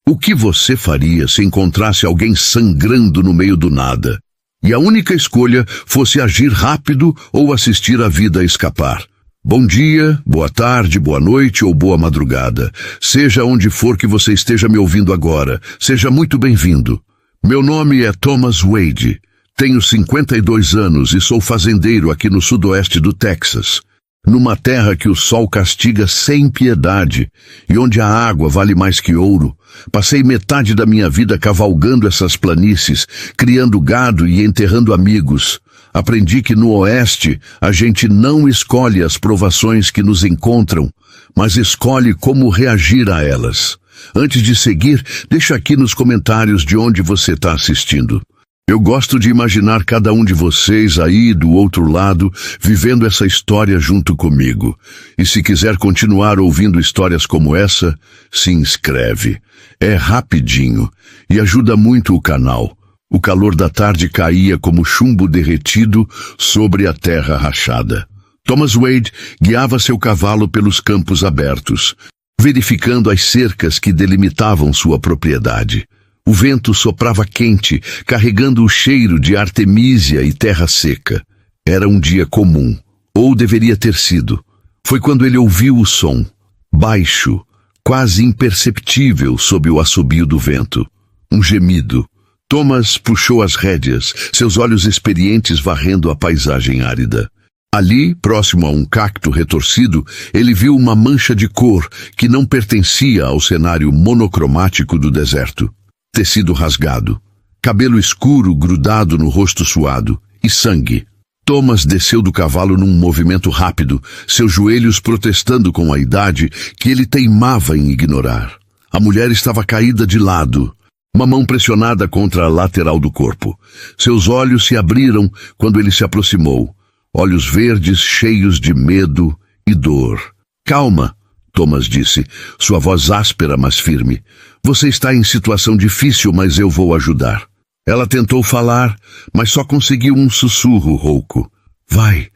O que você faria se encontrasse alguém sangrando no meio do nada, e a única escolha fosse agir rápido ou assistir a vida escapar? Bom dia, boa tarde, boa noite ou boa madrugada. Seja onde for que você esteja me ouvindo agora, seja muito bem-vindo. Meu nome é Thomas Wade. Tenho 52 anos e sou fazendeiro aqui no sudoeste do Texas, numa terra que o sol castiga sem piedade e onde a água vale mais que ouro. Passei metade da minha vida cavalgando essas planícies, criando gado e enterrando amigos. Aprendi que no oeste a gente não escolhe as provações que nos encontram, mas escolhe como reagir a elas. Antes de seguir, deixa aqui nos comentários de onde você está assistindo. Eu gosto de imaginar cada um de vocês aí do outro lado, vivendo essa história junto comigo. E se quiser continuar ouvindo histórias como essa, se inscreve. É rapidinho e ajuda muito o canal. O calor da tarde caía como chumbo derretido sobre a terra rachada. Thomas Wade guiava seu cavalo pelos campos abertos, verificando as cercas que delimitavam sua propriedade. O vento soprava quente, carregando o cheiro de artemísia e terra seca. Era um dia comum, ou deveria ter sido. Foi quando ele ouviu o som, baixo, quase imperceptível sob o assobio do vento. Um gemido. Thomas puxou as rédeas, seus olhos experientes varrendo a paisagem árida. Ali, próximo a um cacto retorcido, ele viu uma mancha de cor que não pertencia ao cenário monocromático do deserto. Tecido rasgado, cabelo escuro grudado no rosto suado e sangue. Thomas desceu do cavalo num movimento rápido, seus joelhos protestando com a idade que ele teimava em ignorar. A mulher estava caída de lado, uma mão pressionada contra a lateral do corpo. Seus olhos se abriram quando ele se aproximou, olhos verdes cheios de medo e dor. Calma, Thomas disse, sua voz áspera mas firme. Você está em situação difícil, mas eu vou ajudar. Ela tentou falar, mas só conseguiu um sussurro rouco. Vai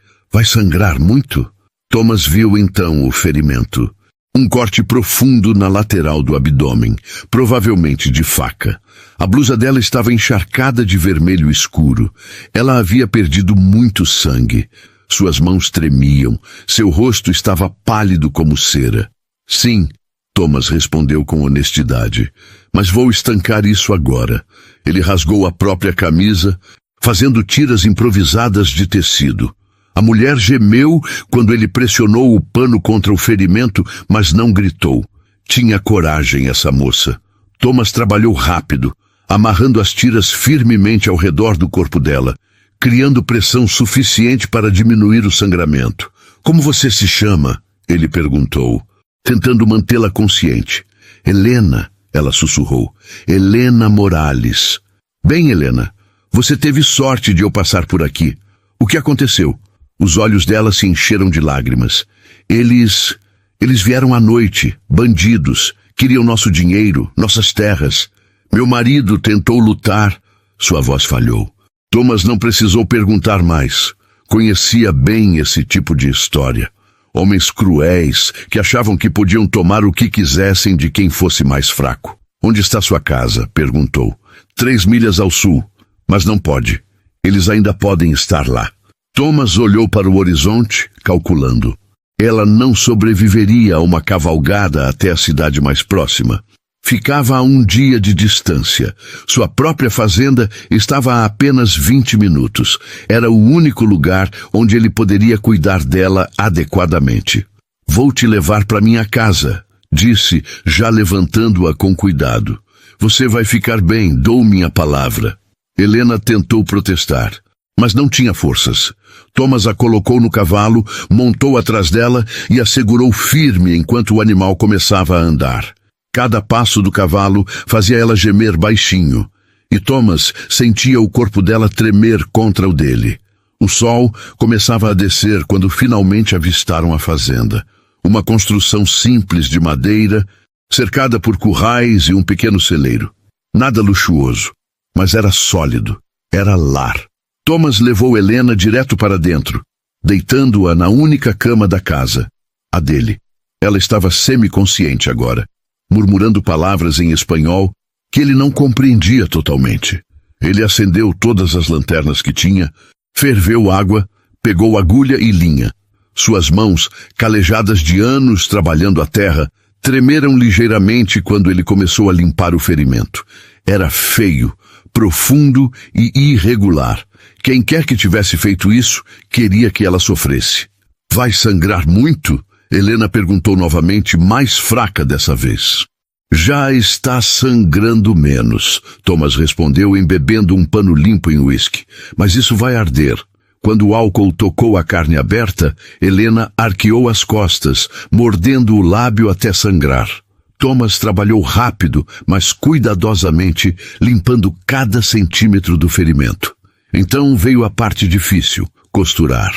sangrar muito? Thomas viu então o ferimento. Um corte profundo na lateral do abdômen, provavelmente de faca. A blusa dela estava encharcada de vermelho escuro. Ela havia perdido muito sangue. Suas mãos tremiam, seu rosto estava pálido como cera. Sim, Thomas respondeu com honestidade, mas vou estancar isso agora. Ele rasgou a própria camisa, fazendo tiras improvisadas de tecido. A mulher gemeu quando ele pressionou o pano contra o ferimento, mas não gritou. Tinha coragem essa moça. Thomas trabalhou rápido, amarrando as tiras firmemente ao redor do corpo dela, criando pressão suficiente para diminuir o sangramento. Como você se chama? Ele perguntou, tentando mantê-la consciente. Helena, ela sussurrou. Helena Morales. Bem, Helena, você teve sorte de eu passar por aqui. O que aconteceu? Os olhos dela se encheram de lágrimas. Eles vieram à noite, bandidos, queriam nosso dinheiro, nossas terras. Meu marido tentou lutar. Sua voz falhou. Thomas não precisou perguntar mais. Conhecia bem esse tipo de história. Homens cruéis que achavam que podiam tomar o que quisessem de quem fosse mais fraco. Onde está sua casa? Perguntou. 3 milhas ao sul. Mas não pode. Eles ainda podem estar lá. Thomas olhou para o horizonte, calculando. Ela não sobreviveria a uma cavalgada até a cidade mais próxima. Ficava a 1 dia de distância. Sua própria fazenda estava a apenas 20 minutos. Era o único lugar onde ele poderia cuidar dela adequadamente. Vou te levar para minha casa, disse, já levantando-a com cuidado. Você vai ficar bem, dou minha palavra. Helena tentou protestar, mas não tinha forças. Thomas a colocou no cavalo, montou atrás dela e a segurou firme enquanto o animal começava a andar. Cada passo do cavalo fazia ela gemer baixinho, e Thomas sentia o corpo dela tremer contra o dele. O sol começava a descer quando finalmente avistaram a fazenda. Uma construção simples de madeira, cercada por currais e um pequeno celeiro. Nada luxuoso, mas era sólido, era lar. Thomas levou Helena direto para dentro, deitando-a na única cama da casa, a dele. Ela estava semiconsciente agora. murmurando palavras em espanhol que ele não compreendia totalmente. Ele acendeu todas as lanternas que tinha, ferveu água, pegou agulha e linha. Suas mãos, calejadas de anos trabalhando a terra, tremeram ligeiramente quando ele começou a limpar o ferimento. Era feio, profundo e irregular. Quem quer que tivesse feito isso, queria que ela sofresse. Vai sangrar muito? Helena perguntou novamente, mais fraca dessa vez. Já está sangrando menos, Thomas respondeu, embebendo um pano limpo em uísque. Mas isso vai arder. Quando o álcool tocou a carne aberta, Helena arqueou as costas, mordendo o lábio até sangrar. Thomas trabalhou rápido, mas cuidadosamente, limpando cada centímetro do ferimento. Então veio a parte difícil, costurar.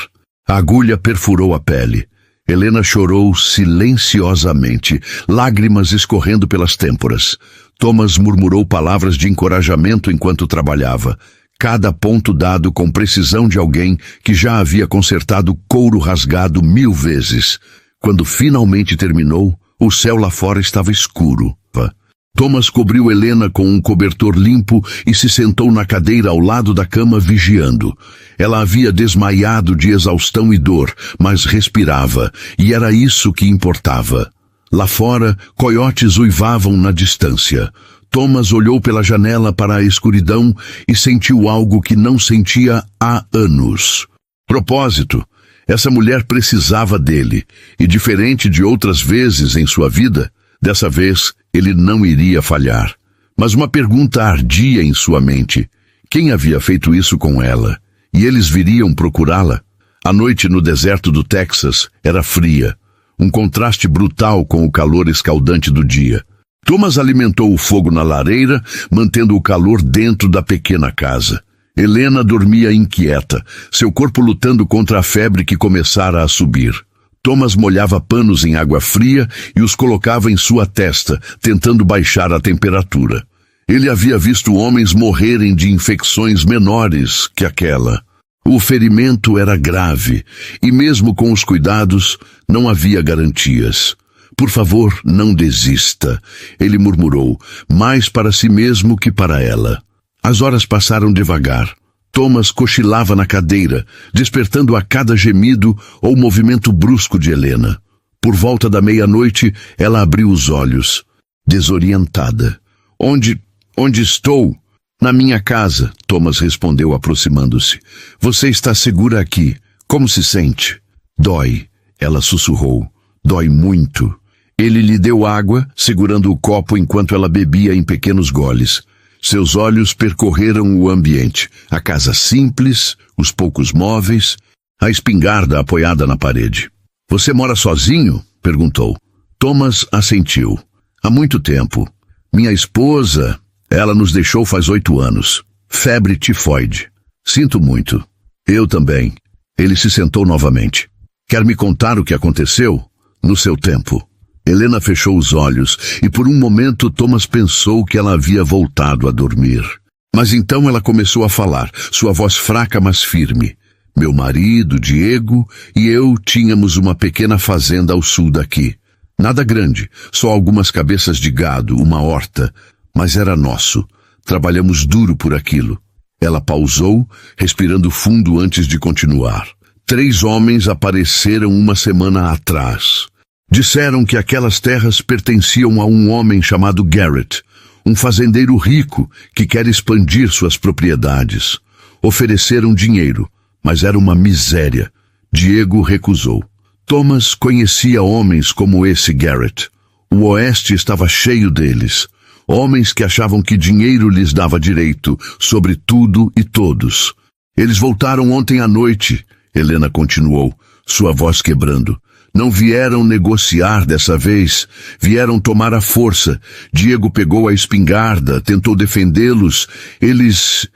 A agulha perfurou a pele. Helena chorou silenciosamente, lágrimas escorrendo pelas têmporas. Thomas murmurou palavras de encorajamento enquanto trabalhava, cada ponto dado com precisão de alguém que já havia consertado couro rasgado 1000 vezes. Quando finalmente terminou, o céu lá fora estava escuro. Thomas cobriu Helena com um cobertor limpo e se sentou na cadeira ao lado da cama vigiando. Ela havia desmaiado de exaustão e dor, mas respirava, e era isso que importava. Lá fora, coiotes uivavam na distância. Thomas olhou pela janela para a escuridão e sentiu algo que não sentia há anos. Propósito. Essa mulher precisava dele, e diferente de outras vezes em sua vida, dessa vez ele não iria falhar. Mas uma pergunta ardia em sua mente. Quem havia feito isso com ela? E eles viriam procurá-la? A noite no deserto do Texas era fria, um contraste brutal com o calor escaldante do dia. Thomas alimentou o fogo na lareira, mantendo o calor dentro da pequena casa. Helena dormia inquieta, seu corpo lutando contra a febre que começara a subir. Thomas molhava panos em água fria e os colocava em sua testa, tentando baixar a temperatura. Ele havia visto homens morrerem de infecções menores que aquela. O ferimento era grave, e mesmo com os cuidados, não havia garantias. Por favor, não desista, ele murmurou, mais para si mesmo que para ela. As horas passaram devagar. Thomas cochilava na cadeira, despertando a cada gemido ou movimento brusco de Helena. Por volta da meia-noite, ela abriu os olhos, desorientada. Onde estou? Na minha casa, Thomas respondeu aproximando-se. Você está segura aqui. Como se sente? Dói, ela sussurrou. Dói muito. Ele lhe deu água, segurando o copo enquanto ela bebia em pequenos goles. Seus olhos percorreram o ambiente, a casa simples, os poucos móveis, a espingarda apoiada na parede. Você mora sozinho? Perguntou. Thomas assentiu. Há muito tempo. Minha esposa, ela nos deixou faz 8 anos. Febre tifoide. Sinto muito. Eu também. Ele se sentou novamente. Quer me contar o que aconteceu? No seu tempo. Helena fechou os olhos e por um momento Thomas pensou que ela havia voltado a dormir. Mas então ela começou a falar, sua voz fraca mas firme. Meu marido, Diego, e eu tínhamos uma pequena fazenda ao sul daqui. Nada grande, só algumas cabeças de gado, uma horta, mas era nosso. Trabalhamos duro por aquilo. Ela pausou, respirando fundo antes de continuar. 3 homens apareceram uma semana atrás. Disseram que aquelas terras pertenciam a um homem chamado Garrett, um fazendeiro rico que quer expandir suas propriedades. Ofereceram dinheiro, mas era uma miséria. Diego recusou. Thomas conhecia homens como esse Garrett. O oeste estava cheio deles. Homens que achavam que dinheiro lhes dava direito sobre tudo e todos. Eles voltaram ontem à noite, Helena continuou, sua voz quebrando. Não vieram negociar dessa vez, vieram tomar a força. Diego pegou a espingarda, tentou defendê-los. Eles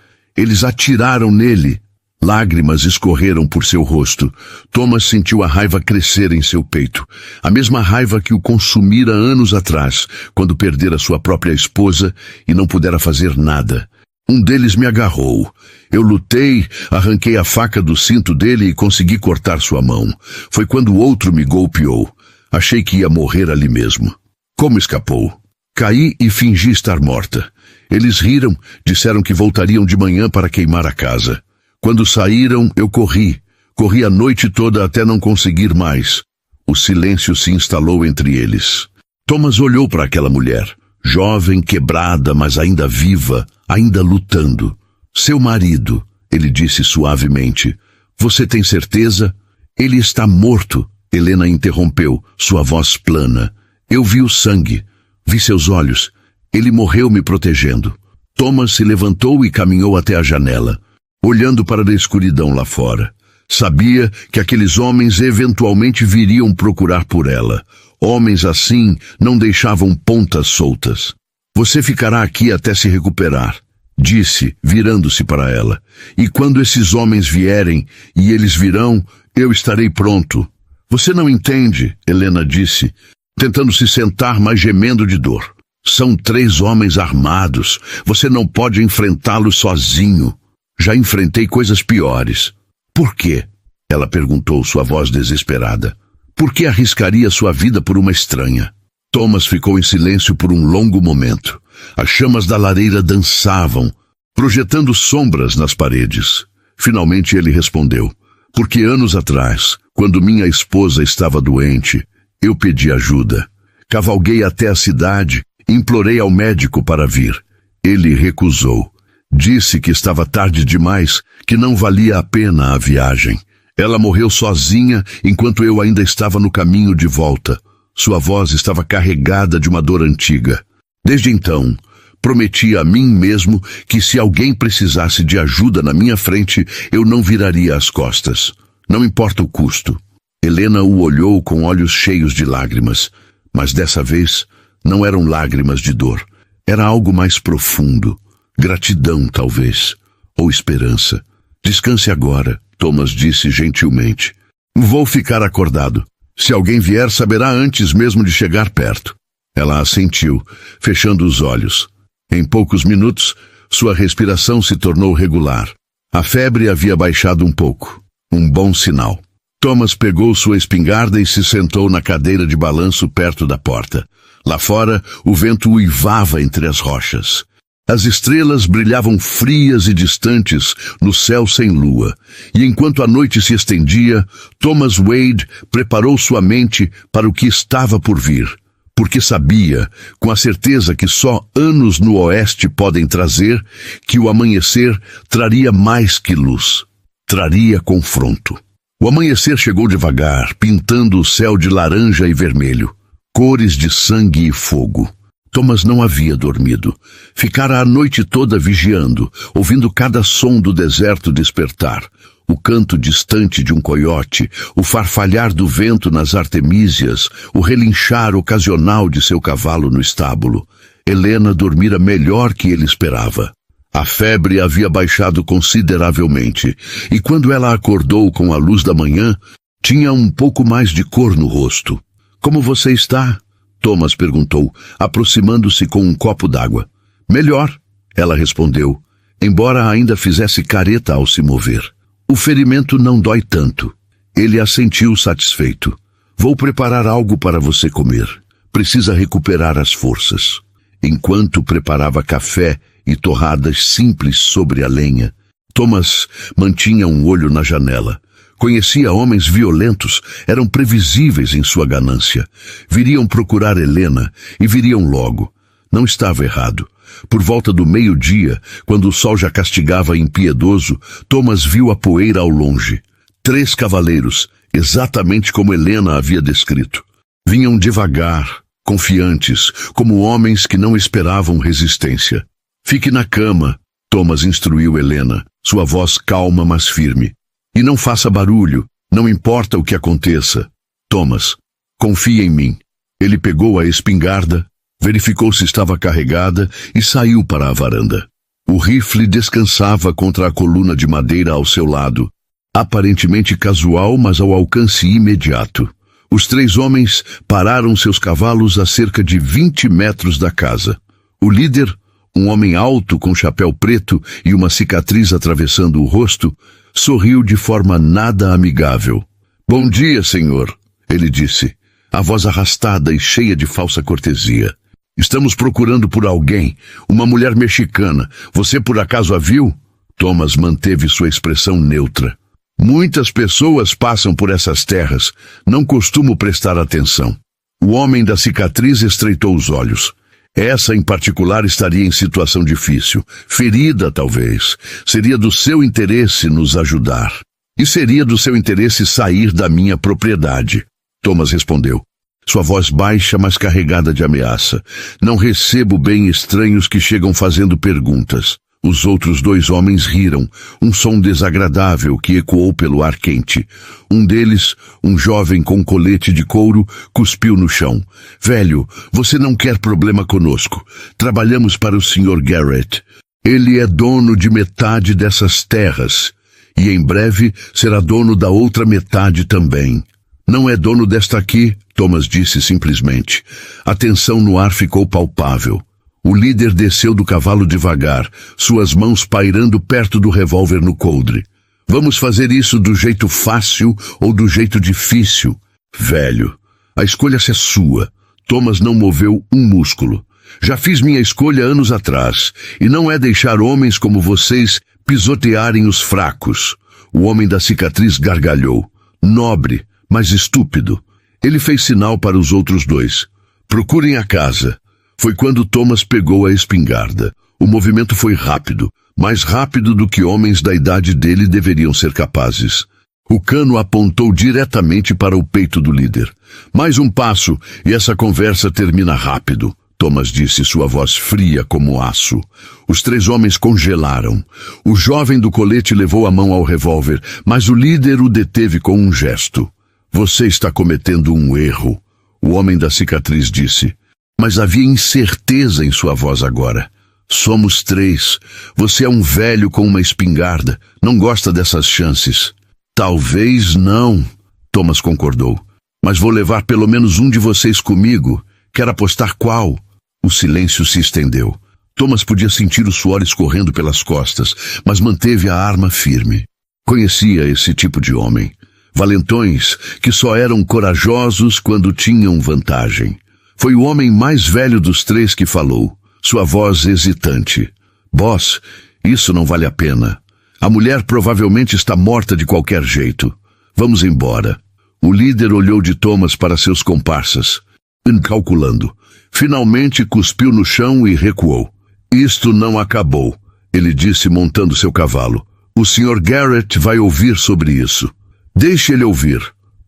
atiraram nele. Lágrimas escorreram por seu rosto. Thomas sentiu a raiva crescer em seu peito. A mesma raiva que o consumira anos atrás, quando perdera sua própria esposa e não pudera fazer nada. Um deles me agarrou. Eu lutei, arranquei a faca do cinto dele e consegui cortar sua mão. Foi quando o outro me golpeou. Achei que ia morrer ali mesmo. Como escapou? Caí e fingi estar morta. Eles riram, disseram que voltariam de manhã para queimar a casa. Quando saíram, eu corri. Corri a noite toda até não conseguir mais. O silêncio se instalou entre eles. Thomas olhou para aquela mulher, jovem, quebrada, mas ainda viva, ainda lutando. Seu marido, ele disse suavemente. Você tem certeza? Ele está morto, Helena interrompeu, sua voz plana. Eu vi o sangue, vi seus olhos. Ele morreu me protegendo. Thomas se levantou e caminhou até a janela, olhando para a escuridão lá fora. Sabia que aqueles homens eventualmente viriam procurar por ela. Homens assim não deixavam pontas soltas. Você ficará aqui até se recuperar, disse, virando-se para ela. E quando esses homens vierem, e eles virão, eu estarei pronto. Você não entende, Helena disse, tentando se sentar, mas gemendo de dor. São 3 homens armados. Você não pode enfrentá-los sozinho. Já enfrentei coisas piores. Por quê? Ela perguntou, sua voz desesperada. Por que arriscaria sua vida por uma estranha? Thomas ficou em silêncio por um longo momento. As chamas da lareira dançavam, projetando sombras nas paredes. Finalmente ele respondeu. Porque anos atrás, quando minha esposa estava doente, eu pedi ajuda. Cavalguei até a cidade, implorei ao médico para vir. Ele recusou. Disse que estava tarde demais, que não valia a pena a viagem. Ela morreu sozinha enquanto eu ainda estava no caminho de volta. Sua voz estava carregada de uma dor antiga. Desde então, prometi a mim mesmo que se alguém precisasse de ajuda na minha frente, eu não viraria as costas. Não importa o custo. Helena o olhou com olhos cheios de lágrimas, mas dessa vez não eram lágrimas de dor. Era algo mais profundo. Gratidão, talvez, ou esperança. Descanse agora, Thomas disse gentilmente. Vou ficar acordado. Se alguém vier, saberá antes mesmo de chegar perto. Ela assentiu, fechando os olhos. Em poucos minutos, sua respiração se tornou regular. A febre havia baixado um pouco. Um bom sinal. Thomas pegou sua espingarda e se sentou na cadeira de balanço perto da porta. Lá fora, o vento uivava entre as rochas. As estrelas brilhavam frias e distantes no céu sem lua, e enquanto a noite se estendia, Thomas Wade preparou sua mente para o que estava por vir, porque sabia, com a certeza que só anos no oeste podem trazer, que o amanhecer traria mais que luz, traria confronto. O amanhecer chegou devagar, pintando o céu de laranja e vermelho, cores de sangue e fogo. Thomas não havia dormido. Ficara a noite toda vigiando, ouvindo cada som do deserto despertar. O canto distante de um coiote, o farfalhar do vento nas artemísias, o relinchar ocasional de seu cavalo no estábulo. Helena dormira melhor que ele esperava. A febre havia baixado consideravelmente, e quando ela acordou com a luz da manhã, tinha um pouco mais de cor no rosto. Como você está? Thomas perguntou, aproximando-se com um copo d'água. Melhor, ela respondeu, embora ainda fizesse careta ao se mover. O ferimento não dói tanto. Ele assentiu satisfeito. Vou preparar algo para você comer. Precisa recuperar as forças. Enquanto preparava café e torradas simples sobre a lenha, Thomas mantinha um olho na janela. Conhecia homens violentos, eram previsíveis em sua ganância. Viriam procurar Helena e viriam logo. Não estava errado. Por volta do meio-dia, quando o sol já castigava impiedoso, Thomas viu a poeira ao longe. 3 cavaleiros, exatamente como Helena havia descrito. Vinham devagar, confiantes, como homens que não esperavam resistência. Fique na cama, Thomas instruiu Helena, sua voz calma mas firme. E não faça barulho, não importa o que aconteça. Thomas, confie em mim. Ele pegou a espingarda, verificou se estava carregada e saiu para a varanda. O rifle descansava contra a coluna de madeira ao seu lado, aparentemente casual, mas ao alcance imediato. Os 3 homens pararam seus cavalos a cerca de 20 metros da casa. O líder, um homem alto com chapéu preto e uma cicatriz atravessando o rosto, sorriu de forma nada amigável. Bom dia, senhor, ele disse, a voz arrastada e cheia de falsa cortesia. Estamos procurando por alguém, uma mulher mexicana. Você por acaso a viu? Thomas manteve sua expressão neutra. Muitas pessoas passam por essas terras. Não costumo prestar atenção. O homem da cicatriz estreitou os olhos. Essa em particular estaria em situação difícil. Ferida, talvez. Seria do seu interesse nos ajudar. E seria do seu interesse sair da minha propriedade. Thomas respondeu. Sua voz baixa, mas carregada de ameaça. Não recebo bem estranhos que chegam fazendo perguntas. Os outros dois homens riram, um som desagradável que ecoou pelo ar quente. Um deles, um jovem com colete de couro, cuspiu no chão. Velho, você não quer problema conosco. Trabalhamos para o Sr. Garrett. Ele é dono de metade dessas terras. E em breve será dono da outra metade também. Não é dono desta aqui, Thomas disse simplesmente. A tensão no ar ficou palpável. O líder desceu do cavalo devagar, suas mãos pairando perto do revólver no coldre. Vamos fazer isso do jeito fácil ou do jeito difícil? Velho, a escolha é sua. Thomas não moveu um músculo. Já fiz minha escolha anos atrás, e não é deixar homens como vocês pisotearem os fracos. O homem da cicatriz gargalhou. Nobre, mas estúpido. Ele fez sinal para os outros dois. Procurem a casa. Foi quando Thomas pegou a espingarda. O movimento foi rápido, mais rápido do que homens da idade dele deveriam ser capazes. O cano apontou diretamente para o peito do líder. Mais um passo, e essa conversa termina rápido, Thomas disse, sua voz fria como aço. Os três homens congelaram. O jovem do colete levou a mão ao revólver, mas o líder o deteve com um gesto. Você está cometendo um erro, o homem da cicatriz disse. Mas havia incerteza em sua voz agora. Somos três. Você é um velho com uma espingarda. Não gosta dessas chances. Talvez não, Thomas concordou. Mas vou levar pelo menos um de vocês comigo. Quer apostar qual? O silêncio se estendeu. Thomas podia sentir o suor escorrendo pelas costas, mas manteve a arma firme. Conhecia esse tipo de homem. Valentões que só eram corajosos quando tinham vantagem. Foi o homem mais velho dos três que falou, sua voz hesitante. Boss, isso não vale a pena. A mulher provavelmente está morta de qualquer jeito. Vamos embora. O líder olhou de Thomas para seus comparsas, incalculando. Finalmente cuspiu no chão e recuou. Isto não acabou, ele disse montando seu cavalo. O Sr. Garrett vai ouvir sobre isso. Deixe ele ouvir,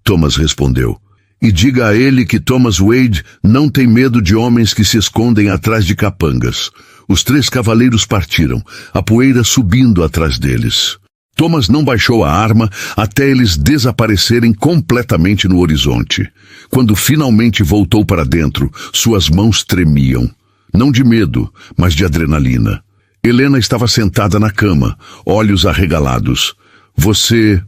Thomas respondeu. E diga a ele que Thomas Wade não tem medo de homens que se escondem atrás de capangas. Os três cavaleiros partiram, a poeira subindo atrás deles. Thomas não baixou a arma até eles desaparecerem completamente no horizonte. Quando finalmente voltou para dentro, suas mãos tremiam. Não de medo, mas de adrenalina. Helena estava sentada na cama, olhos arregalados. Você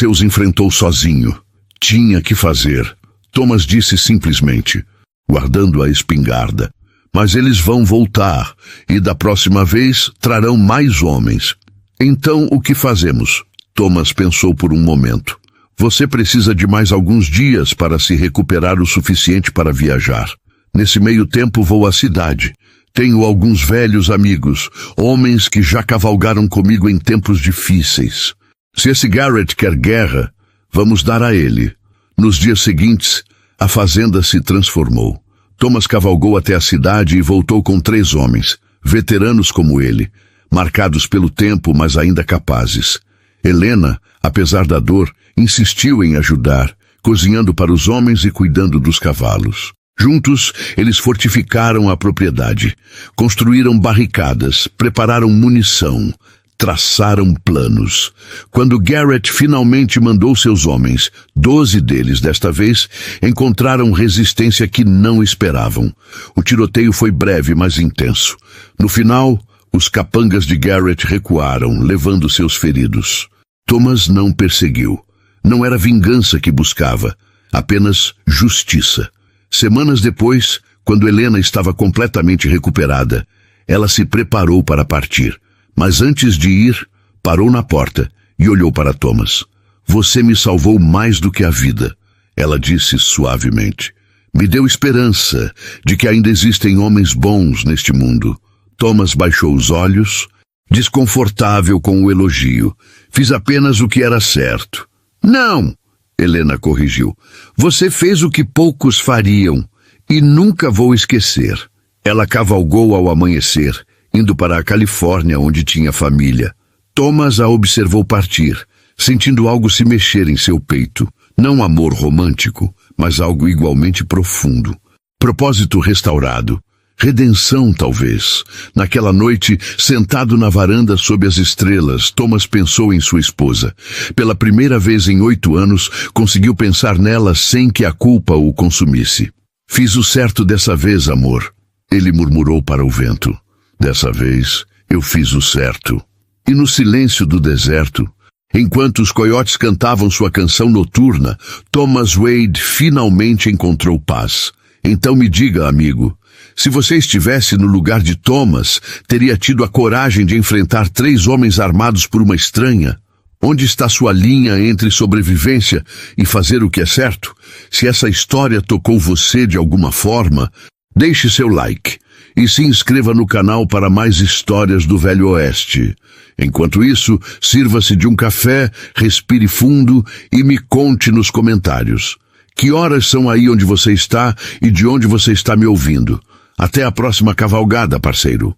os enfrentou sozinho. Tinha que fazer. Thomas disse simplesmente, guardando a espingarda. Mas eles vão voltar, e da próxima vez trarão mais homens. Então o que fazemos? Thomas pensou por um momento. Você precisa de mais alguns dias para se recuperar o suficiente para viajar. Nesse meio tempo vou à cidade. Tenho alguns velhos amigos, homens que já cavalgaram comigo em tempos difíceis. Se esse Garrett quer guerra, vamos dar a ele. Nos dias seguintes, a fazenda se transformou. Thomas cavalgou até a cidade e voltou com 3 homens, veteranos como ele, marcados pelo tempo, mas ainda capazes. Helena, apesar da dor, insistiu em ajudar, cozinhando para os homens e cuidando dos cavalos. Juntos, eles fortificaram a propriedade, construíram barricadas, prepararam munição, traçaram planos. Quando Garrett finalmente mandou seus homens, 12 deles desta vez, encontraram resistência que não esperavam. O tiroteio foi breve, mas intenso. No final, os capangas de Garrett recuaram, levando seus feridos. Thomas não perseguiu. Não era vingança que buscava, apenas justiça. Semanas depois, quando Helena estava completamente recuperada, ela se preparou para partir. Mas antes de ir, parou na porta e olhou para Thomas. Você me salvou mais do que a vida, ela disse suavemente. Me deu esperança de que ainda existem homens bons neste mundo. Thomas baixou os olhos, desconfortável com o elogio. Fiz apenas o que era certo. Não, Helena corrigiu. Você fez o que poucos fariam e nunca vou esquecer. Ela cavalgou ao amanhecer, indo para a Califórnia, onde tinha família. Thomas a observou partir, sentindo algo se mexer em seu peito. Não amor romântico, mas algo igualmente profundo. Propósito restaurado. Redenção, talvez. Naquela noite, sentado na varanda sob as estrelas, Thomas pensou em sua esposa. Pela primeira vez em 8 anos, conseguiu pensar nela sem que a culpa o consumisse. Fiz o certo dessa vez, amor. Ele murmurou para o vento. Dessa vez, eu fiz o certo. E no silêncio do deserto, enquanto os coiotes cantavam sua canção noturna, Thomas Wade finalmente encontrou paz. Então me diga, amigo, se você estivesse no lugar de Thomas, teria tido a coragem de enfrentar 3 homens armados por uma estranha? Onde está sua linha entre sobrevivência e fazer o que é certo? Se essa história tocou você de alguma forma, deixe seu like e se inscreva no canal para mais histórias do Velho Oeste. Enquanto isso, sirva-se de um café, respire fundo e me conte nos comentários. Que horas são aí onde você está e de onde você está me ouvindo? Até a próxima cavalgada, parceiro.